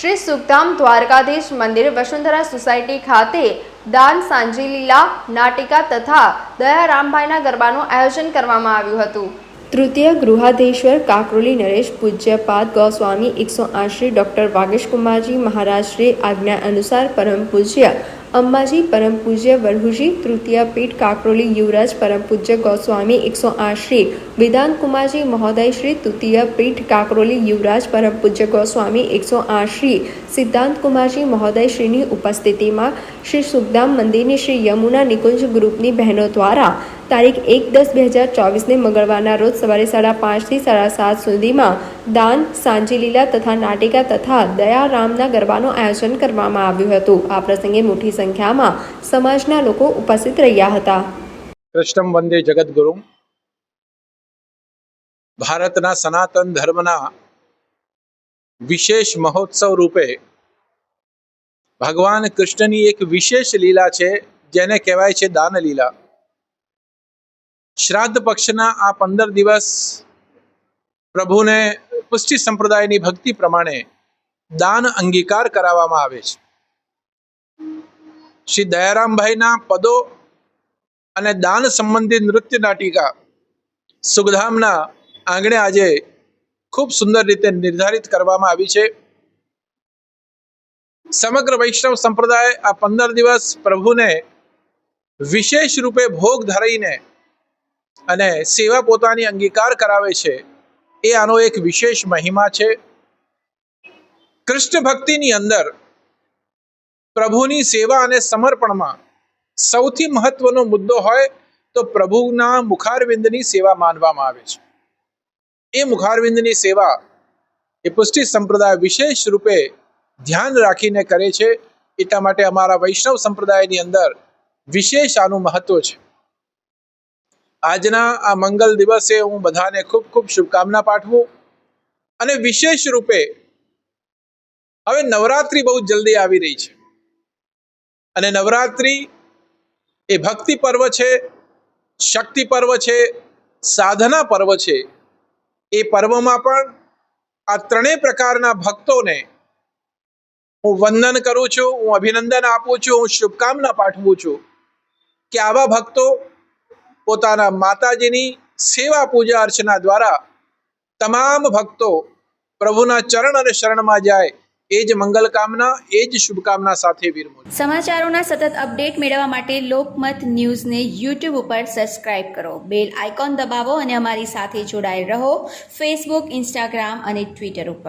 શ્રી સુખધામ દ્વારકાધીશ મંદિર વસુંધરા સોસાયટી ખાતે દાન સાંજી લીલા નાટિકા તથા દયારામભાઈના ગરબાનું આયોજન કરવામાં આવ્યું હતું। તૃતીય ગૃહાધીશ્વર કાકરોલી નરેશ પૂજ્યપાદ ગોસ્વામી 108 શ્રી ડૉક્ટર વાગેશ કુમારજી મહારાજ શ્રી આજ્ઞા અનુસાર પરમ પૂજ્ય અંબાજી પરમ પૂજ્ય વરહુજી તૃતીય પીઠ કાકરોલી યુવરાજ પરમ પૂજ્ય ગોસ્વામી 108 શ્રી વેદાંત કુમારજી મહોદય શ્રી તૃતીય પીઠ કાકરોલી યુવરાજ પરમ પૂજ્ય ગોસ્વામી 108 શ્રી સિદ્ધાંત કુમારજી મહોદય શ્રીની ઉપસ્થિતિમાં શ્રી સુખધામ મંદિરની શ્રી યમુના નિકુંજ ગ્રુપની બહેનો દ્વારા તારીખ 1-10-2024 મંગળવારના રોજ સવારે 5:30 થી 7:30 સુધીમાં દાન સાંજી લીલા તથા નાટિકા તથા દયારામના ગરબાનું આયોજન કરવામાં આવ્યું હતું। આ પ્રસંગે મોટી સંખ્યામાં સમાજના લોકો ઉપસ્થિત રહ્યા હતા। કૃષ્ણમ વંદે જગદગુરુ। ભારતના સનાતન ધર્મના વિશેષ મહોત્સવ રૂપે ભગવાન કૃષ્ણની એક વિશેષ લીલા છે, જેને કહેવાય છે દાન લીલા। શ્રાદ્ધ પક્ષના આ 15 દિવસ પ્રભુને પુષ્ટિ સંપ્રદાયની ભક્તિ પ્રમાણે દાન અંગીકાર કરાવવામાં આવે છે। શ્રી દયારામભાઈના પદો અને દાન સંબંધિત નૃત્ય નાટિકા સુખધામના આંગણે આજે ખૂબ સુંદર રીતે નિર્ધારિત કરવામાં આવી છે। સમગ્ર વૈષ્ણવ સંપ્રદાય આ 15 દિવસ પ્રભુને વિશેષ રૂપે ભોગ ધરાઈને અને સેવા પોતાની અંગીકાર કરાવે છે। એ આનો એક વિશેષ મહિમા છે। કૃષ્ણ ભક્તિની અંદર પ્રભુની સેવા અને સમર્પણમાં સૌથી મહત્વનો મુદ્દો હોય તો પ્રભુના મુખારવિંદની સેવા માનવામાં આવે છે। એ મુખારવિંદની સેવા એ પુષ્ટિ સંપ્રદાય વિશેષ રૂપે ધ્યાન રાખીને કરે છે। એટલા માટે અમારા વૈષ્ણવ સંપ્રદાયની અંદર વિશેષ આનું મહત્વ છે। આજના આ મંગલ દિવસે હું બધાને ખૂબ ખૂબ શુભકામના પાઠવું અને વિશેષ રૂપે હવે નવરાત્રિ બહુ જલ્દી આવી રહી છે અને નવરાત્રિ એ ભક્તિ પર્વ છે, શક્તિ પર્વ છે, સાધના પર્વ છે। એ પર્વમાં પણ આ ત્રણેય પ્રકારના ભક્તોને હું વંદન કરું છું, હું અભિનંદન આપું છું, હું શુભકામના પાઠવું છું કે આવા ભક્તો પોતાના માતાજીની સેવા પૂજા અર્ચના દ્વારા તમામ ભક્તો પ્રભુના ચરણ અને શરણમાં જાય, એ જ મંગલ કામના, એ જ શુભકામના સાથે વિરમું। સમાચારોના સતત અપડેટ મેળવવા માટે લોકમત ન્યૂઝને યુટ્યુબ ઉપર સબસ્ક્રાઇબ કરો, બેલ આઇકોન દબાવો અને અમારી સાથે જોડાયેલ રહો ફેસબુક, ઇન્સ્ટાગ્રામ અને ટ્વિટર ઉપર।